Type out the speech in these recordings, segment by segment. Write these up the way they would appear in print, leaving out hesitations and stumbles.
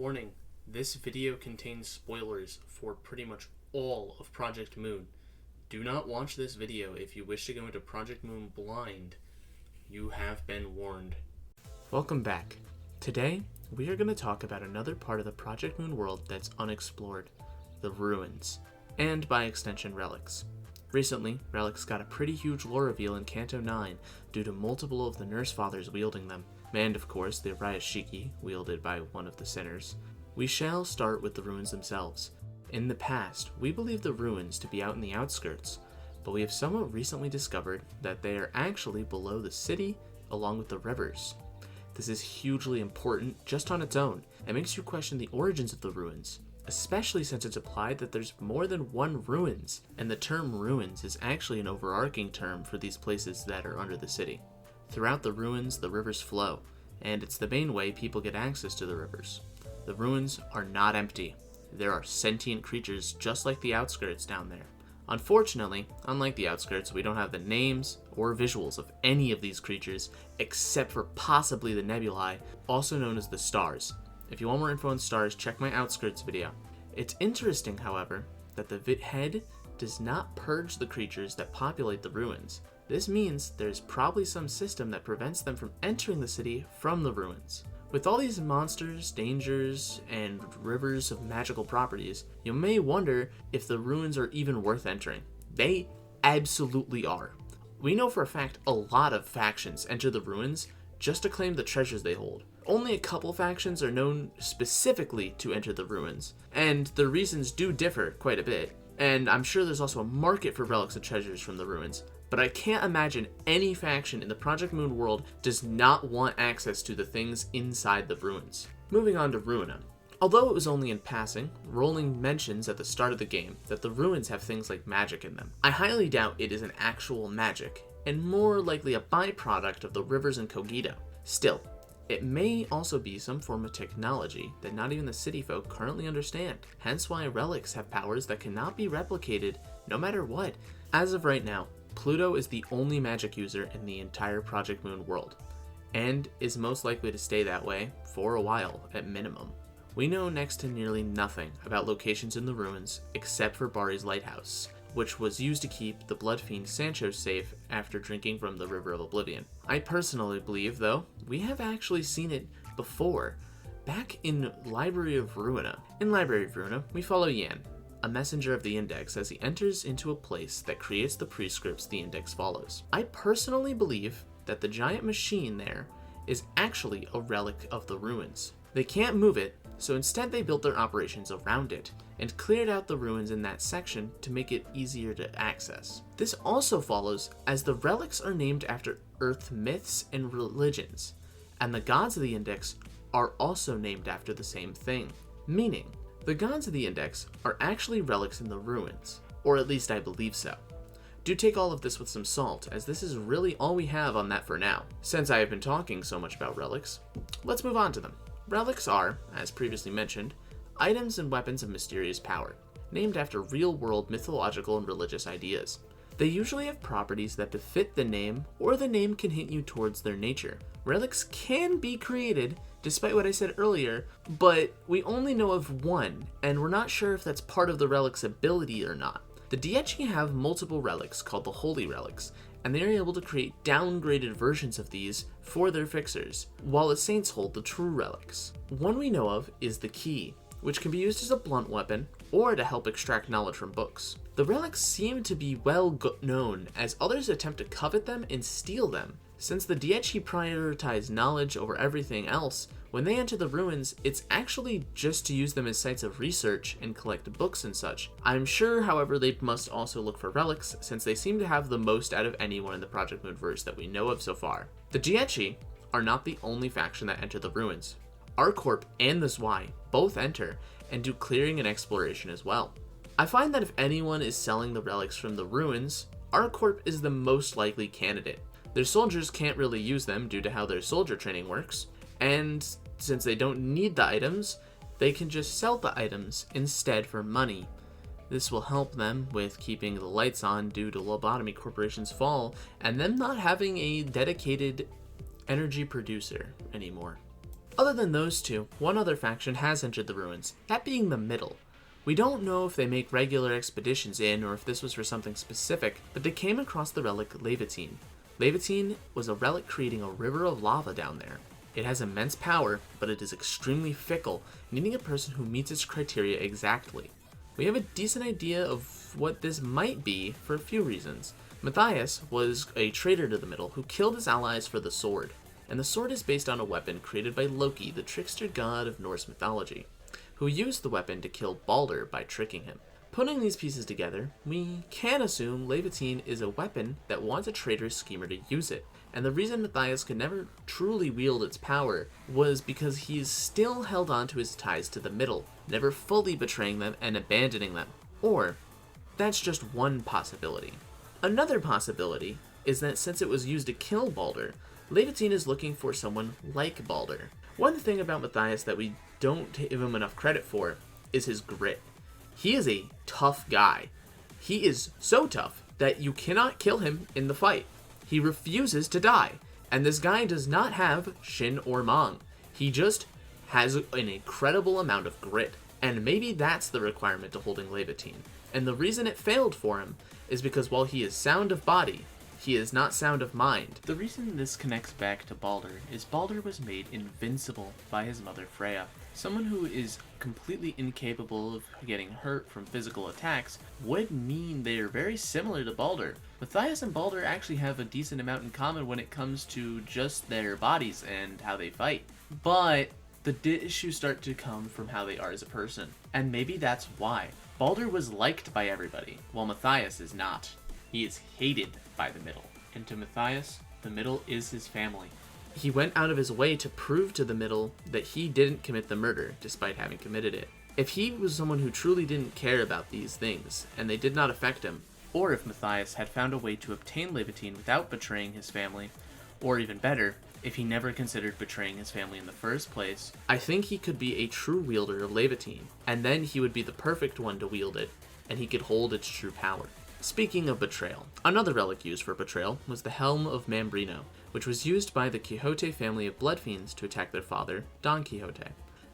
Warning, this video contains spoilers for pretty much all of Project Moon. Do not watch this video if you wish to go into Project Moon blind. You have been warned. Welcome back. Today, we are going to talk about another part of the Project Moon world that's unexplored, the Ruins, and by extension, Relics. Recently, Relics got a pretty huge lore reveal in Canto 9 due to multiple of the Nurse Fathers wielding them, and of course the Ryashiki, wielded by one of the sinners. We shall start with the ruins themselves. In the past, we believed the ruins to be out in the outskirts, but we have somewhat recently discovered that they are actually below the city along with the rivers. This is hugely important just on its own, and makes you question the origins of the ruins, especially since it's implied that there's more than one ruins, and the term ruins is actually an overarching term for these places that are under the city. Throughout the ruins, the rivers flow, and it's the main way people get access to the rivers. The ruins are not empty. There are sentient creatures just like the outskirts down there. Unfortunately, unlike the outskirts, we don't have the names or visuals of any of these creatures except for possibly the nebulae, also known as the stars. If you want more info on stars, check my outskirts video. It's interesting, however, that the head does not purge the creatures that populate the ruins. This means there's probably some system that prevents them from entering the city from the ruins. With all these monsters, dangers, and rivers of magical properties, you may wonder if the ruins are even worth entering. They absolutely are. We know for a fact a lot of factions enter the ruins just to claim the treasures they hold. Only a couple factions are known specifically to enter the ruins, and the reasons do differ quite a bit, and I'm sure there's also a market for relics and treasures from the ruins. But I can't imagine any faction in the Project Moon world does not want access to the things inside the ruins. Moving on to Ruina. Although it was only in passing, Rowling mentions at the start of the game that the ruins have things like magic in them. I highly doubt it is an actual magic, and more likely a byproduct of the rivers in Kogito. Still, it may also be some form of technology that not even the city folk currently understand, hence why relics have powers that cannot be replicated no matter what. As of right now, Pluto is the only magic user in the entire Project Moon world, and is most likely to stay that way for a while at minimum. We know next to nearly nothing about locations in the ruins except for Bari's lighthouse, which was used to keep the blood fiend Sancho safe after drinking from the River of Oblivion. I personally believe, though, we have actually seen it before, back in Library of Ruina. In Library of Ruina, we follow Yan, a messenger of the Index, as he enters into a place that creates the prescripts the Index follows. I personally believe that the giant machine there is actually a relic of the ruins. They can't move it, so instead they built their operations around it, and cleared out the ruins in that section to make it easier to access. This also follows as the relics are named after Earth myths and religions, and the gods of the Index are also named after the same thing, meaning the gods of the Index are actually relics in the ruins, or at least I believe so. Do take all of this with some salt, as this is really all we have on that for now. Since I have been talking so much about relics, let's move on to them. Relics are, as previously mentioned, items and weapons of mysterious power, named after real-world mythological and religious ideas. They usually have properties that befit the name, or the name can hint you towards their nature. Relics can be created, despite what I said earlier, but we only know of one, and we're not sure if that's part of the relic's ability or not. The Diechi have multiple relics called the Holy Relics, and they are able to create downgraded versions of these for their fixers, while the Saints hold the true relics. One we know of is the Key, which can be used as a blunt weapon, or to help extract knowledge from books. The relics seem to be well known, as others attempt to covet them and steal them. Since the Diechi prioritize knowledge over everything else, when they enter the ruins, it's actually just to use them as sites of research and collect books and such. I'm sure, however, they must also look for relics, since they seem to have the most out of anyone in the Project Moonverse that we know of so far. The Diechi are not the only faction that enter the ruins. Arcorp and the Zwei both enter and do clearing and exploration as well. I find that if anyone is selling the relics from the ruins, Arcorp is the most likely candidate. Their soldiers can't really use them due to how their soldier training works, and since they don't need the items, they can just sell the items instead for money. This will help them with keeping the lights on due to lobotomy corporations' fall, and them not having a dedicated energy producer anymore. Other than those two, one other faction has entered the ruins, that being the Middle. We don't know if they make regular expeditions in or if this was for something specific, but they came across the relic Leviatine. Leviatine was a relic creating a river of lava down there. It has immense power, but it is extremely fickle, needing a person who meets its criteria exactly. We have a decent idea of what this might be for a few reasons. Matthias was a traitor to the Middle who killed his allies for the sword, and the sword is based on a weapon created by Loki, the trickster god of Norse mythology, who used the weapon to kill Balder by tricking him. Putting these pieces together, we can assume Leviatine is a weapon that wants a traitorous schemer to use it, and the reason Matthias could never truly wield its power was because he is still held on to his ties to the Middle, never fully betraying them and abandoning them. Or, that's just one possibility. Another possibility is that since it was used to kill Balder, Leviatine is looking for someone like Balder. One thing about Matthias that we don't give him enough credit for is his grit. He is a tough guy. He is so tough that you cannot kill him in the fight. He refuses to die, and this guy does not have Shin or Mong. He just has an incredible amount of grit, and maybe that's the requirement to holding Leviatine. And the reason it failed for him is because while he is sound of body, he is not sound of mind. The reason this connects back to Balder is Balder was made invincible by his mother Freya. Someone who is completely incapable of getting hurt from physical attacks would mean they are very similar to Balder. Matthias and Balder actually have a decent amount in common when it comes to just their bodies and how they fight. But the issues start to come from how they are as a person. And maybe that's why. Balder was liked by everybody, while Matthias is not. He is hated by the Middle. And to Matthias, the Middle is his family. He went out of his way to prove to the Middle that he didn't commit the murder, despite having committed it. If he was someone who truly didn't care about these things, and they did not affect him, or if Matthias had found a way to obtain Leviatine without betraying his family, or even better, if he never considered betraying his family in the first place, I think he could be a true wielder of Leviatine, and then he would be the perfect one to wield it, and he could hold its true power. Speaking of betrayal, another relic used for betrayal was the Helm of Mambrino, which was used by the Quixote family of blood fiends to attack their father, Don Quixote.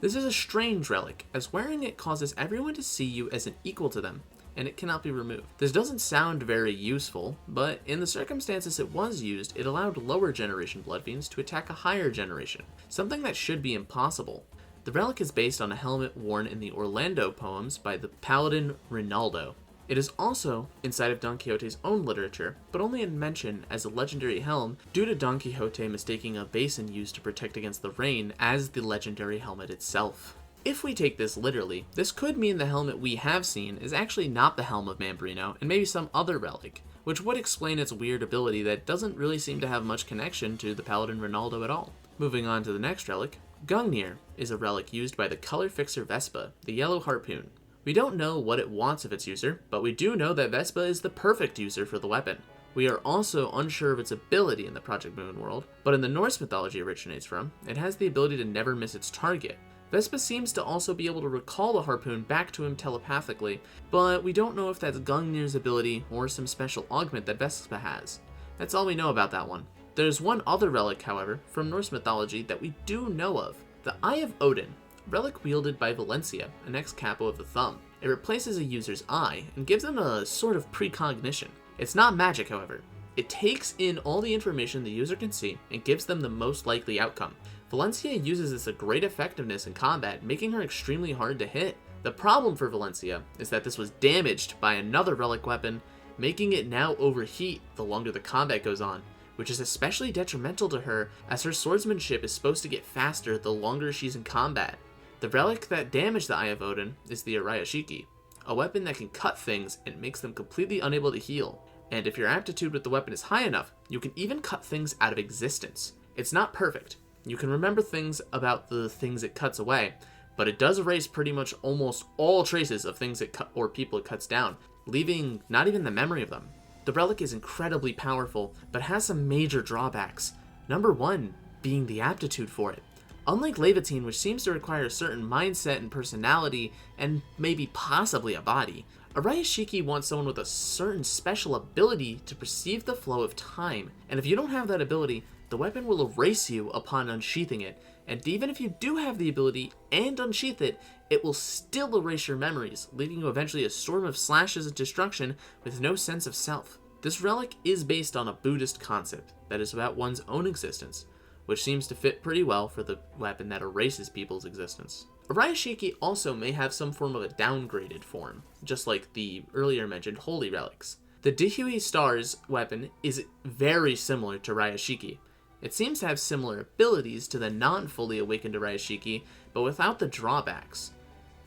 This is a strange relic, as wearing it causes everyone to see you as an equal to them, and it cannot be removed. This doesn't sound very useful, but in the circumstances it was used, it allowed lower generation blood fiends to attack a higher generation, something that should be impossible. The relic is based on a helmet worn in the Orlando poems by the paladin Rinaldo. It is also inside of Don Quixote's own literature, but only in mention as a legendary helm due to Don Quixote mistaking a basin used to protect against the rain as the legendary helmet itself. If we take this literally, this could mean the helmet we have seen is actually not the Helm of Mambrino and maybe some other relic, which would explain its weird ability that doesn't really seem to have much connection to the paladin Rinaldo at all. Moving on to the next relic, Gungnir is a relic used by the color fixer Vespa, the yellow harpoon. We don't know what it wants of its user, but we do know that Vespa is the perfect user for the weapon. We are also unsure of its ability in the Project Moon world, but in the Norse mythology it originates from, it has the ability to never miss its target. Vespa seems to also be able to recall the harpoon back to him telepathically, but we don't know if that's Gungnir's ability or some special augment that Vespa has. That's all we know about that one. There's one other relic, however, from Norse mythology that we do know of, the Eye of Odin. Relic wielded by Valencia, an ex-capo of the Thumb. It replaces a user's eye and gives them a sort of precognition. It's not magic, however. It takes in all the information the user can see and gives them the most likely outcome. Valencia uses this with great effectiveness in combat, making her extremely hard to hit. The problem for Valencia is that this was damaged by another relic weapon, making it now overheat the longer the combat goes on, which is especially detrimental to her as her swordsmanship is supposed to get faster the longer she's in combat. The relic that damaged the Eye of Odin is the Arayashiki, a weapon that can cut things and makes them completely unable to heal. And if your aptitude with the weapon is high enough, you can even cut things out of existence. It's not perfect. You can remember things about the things it cuts away, but it does erase pretty much almost all traces of things it cut or people it cuts down, leaving not even the memory of them. The relic is incredibly powerful, but has some major drawbacks. Number one being the aptitude for it. Unlike Leviatine, which seems to require a certain mindset and personality, and maybe possibly a body, Arayashiki wants someone with a certain special ability to perceive the flow of time, and if you don't have that ability, the weapon will erase you upon unsheathing it, And even if you do have the ability and unsheath it, it will still erase your memories, leaving you eventually a storm of slashes and destruction with no sense of self. This relic is based on a Buddhist concept that is about one's own existence, which seems to fit pretty well for the weapon that erases people's existence. A Ryashiki also may have some form of a downgraded form, just like the earlier mentioned Holy Relics. The Dihui Stars weapon is very similar to Ryashiki. It seems to have similar abilities to the non-fully awakened Ryashiki, but without the drawbacks,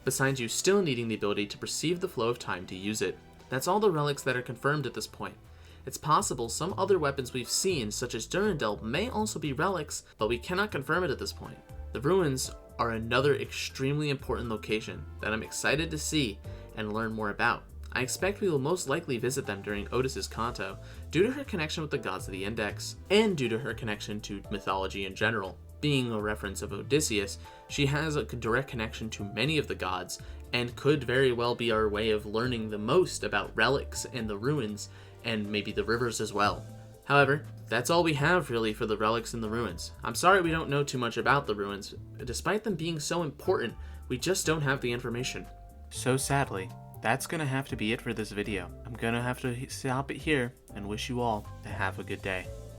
besides you still needing the ability to perceive the flow of time to use it. That's all the relics that are confirmed at this point. It's possible some other weapons we've seen, such as Durandal, may also be relics, but we cannot confirm it at this point. The ruins are another extremely important location that I'm excited to see and learn more about. I expect we will most likely visit them during Otis's Kanto, due to her connection with the gods of the Index, and due to her connection to mythology in general. Being a reference of Odysseus, she has a direct connection to many of the gods, and could very well be our way of learning the most about relics and the ruins, and maybe the rivers as well. However, that's all we have really for the relics and the ruins. I'm sorry we don't know too much about the ruins. Despite them being so important, we just don't have the information. So sadly, that's gonna have to be it for this video. I'm gonna have to stop it here and wish you all to have a good day.